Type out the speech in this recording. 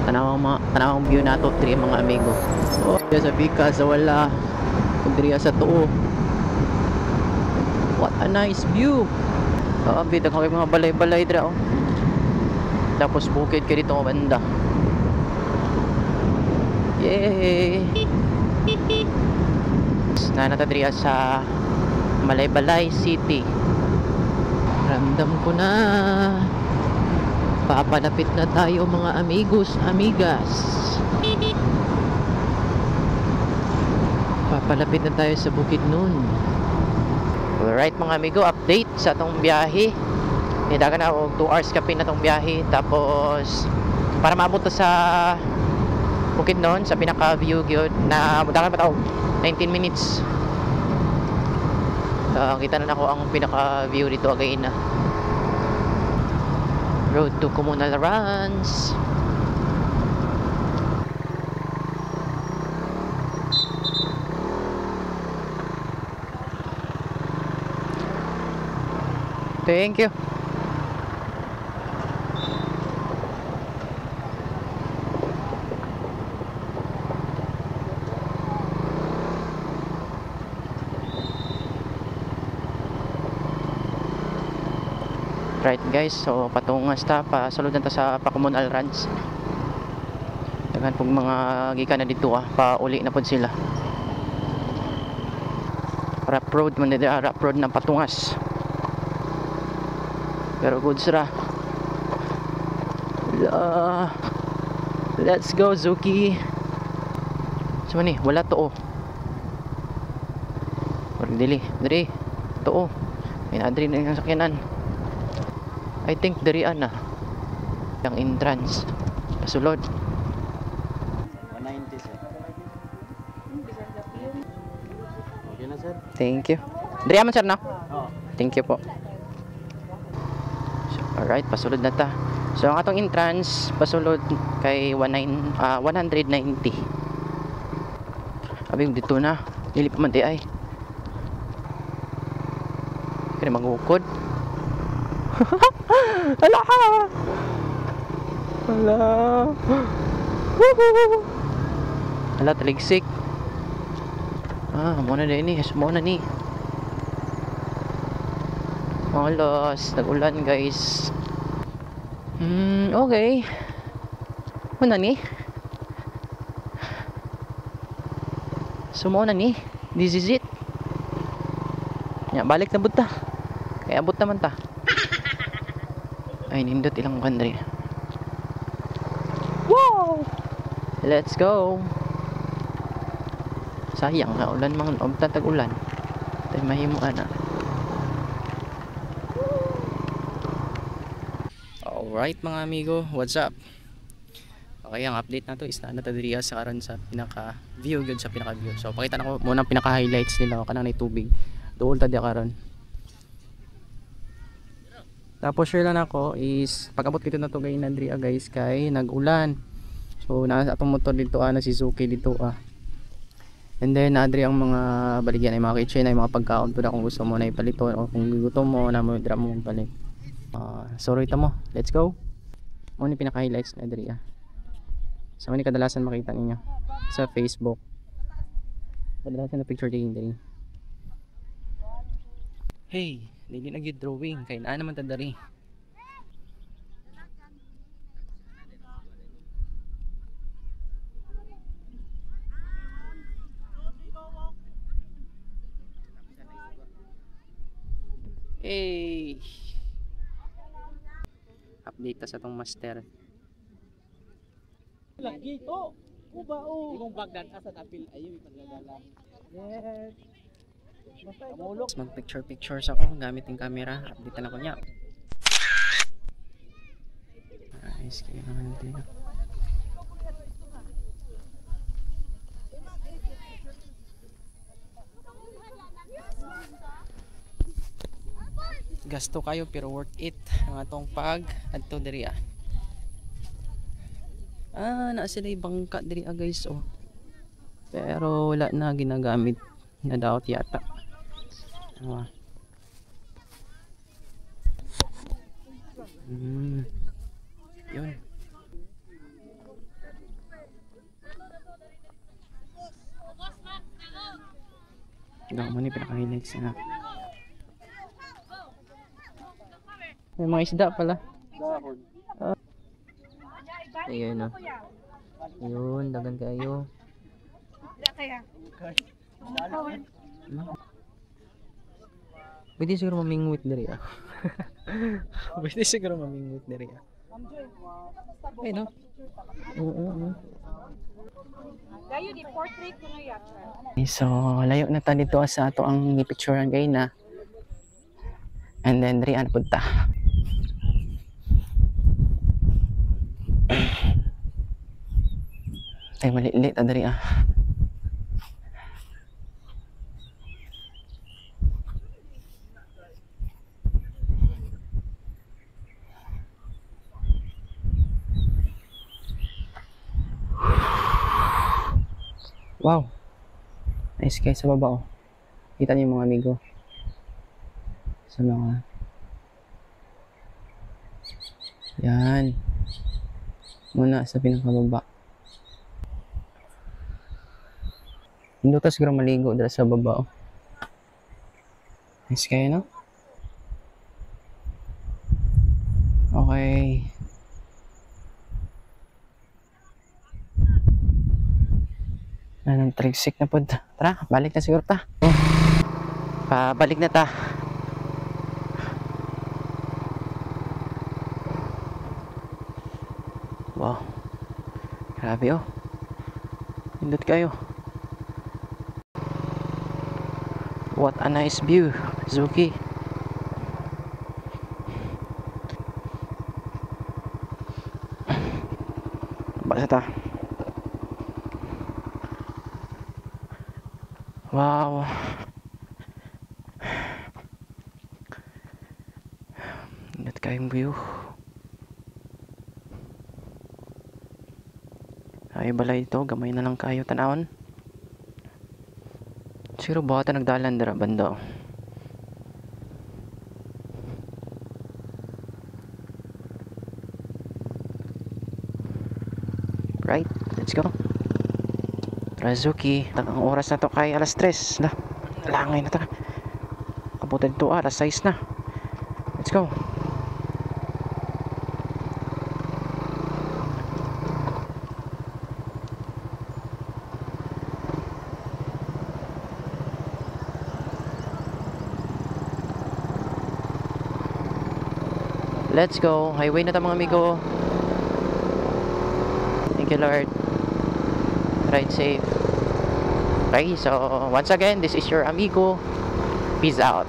Tanawang view nato diri mga amigo. Oh, sa bika sa wala. Diri sa tuo. What a nice view. Bida kami mga balay-balay dira oh. Tapos bukid ka dito banda. Yay! Nanata diri sa Malaybalay City. Ramdam ko na papalapit na tayo mga amigos, amigas. Papalapit na tayo sa Bukidnon. Alright mga amigo, update sa atong biyahe. Dagan na og 2 hours kapin na tong biyahe. Tapos para maabot sa Bukidnon sa pinaka view gyud na mudagan pa taog 19 minutes. Kita na nako ang pinaka view dito again na road to Communal Runs. Thank you. Right guys, so patungas ta pasuludan ta sa Communal Runs. Dagan pug mga gikan na dito pauli na pod sila. Rap road man dito, rap road na patungas. Pero good sira. Let's go Zuki. Sama ni, wala to oh. Or dili, diri. To oh. May adri na yung sakyanan. I think diri ana. Yang entrance. Pasulod. 190 sir. Okay na sir. Thank you. Diri aman sir na? Oo. Thank you po. So, alright, pasulod na ta. So ang atong entrance pasulod kay 190. Abing dito na. Dili pa man di ay. Kaya magukod. Ala. Ala. Ala taligsik. Muna na ini, muna ni. Alas, nag-ulan guys. Okay. Muna ni. Sumuna ni. This is it. Ya, balik na buta. Kaya abot naman ta. Ay, nindot ilang country. Wow! Let's go! Sayang na ulan mga tatag ulan. Tayo mahimuan na. Alright mga amigo, what's up? Okay, ang update na to is na natadiriya sa karon sa pinaka view good sa pinaka view. So pakita na ko muna ang pinaka highlights nila kanang nay tubig. Duol ta di karon. Tapos share lang ako is pag-abot kito na to gay Andrea guys kay nag-ulan. So nasa atong motor dito na si Suki dito And then Andrea ang mga baligyan ay mga kitchen ay mga pagkaon to na kung gusto mo na ipalito o kung gusto mo na mo dra mo palit. Sorry ta mo. Let's go. Mo ni pinaka-highlights ni Andrea. Sa mga kadalasan makita ninyo sa Facebook. Kadalasan na picture taking din. Hey, hindi na gyud drawing kay naa naman ta dari. Hey. Update sa tong master. Lagi to. Uba o. Imong bagdan asa tapil ayo ipagdala. Yes. Mag pictures ako gamit yung camera. Update na ko niya. Ayos kayo naman dito. Gasto kayo pero worth it ang atong pag adto diri na sila bangka diri guys pero wala na ginagamit na daot yata. Yun Hanggang mo ni pinaka-highlights na. May mga isda pala. Ayun o. Ayun, dagan kayo. Pwede siguro mamingwit diri ah. Pwede siguro mamingwit diri ah. Ay no. Oo. Dayo di portrait ko na yatra. So, layo na ta dito sa ato ang gipicturean gay na. And then diri an punta. Ay mali ta diri ah. Wow. Nice guys sa baba oh. Kita niyo yung mga amigo. Sa mga yan. Muna sa pinakababa. Hindi ta siguro maligo dala sa baba oh. Nice kayo no? Okay. Anong tricksik na po. Tara, balik na siguro ta. Pabalik na ta. Wow. Grabe oh. Pindot kayo. What a nice view, Zuki. Basta ta. Wow. Ingat kayong view. Ay balay ito, gamay na lang kayo tanawon. Siguro bata nagdalan dara banda. Right, let's go. Razuki, ang oras na to kay alas 3 na. Langay na ta. Kabutan to alas 6 na. Let's go. Let's go. Highway na ta mga amigo. Thank you Lord. Ride safe. Okay, so once again, this is your amigo. Peace out.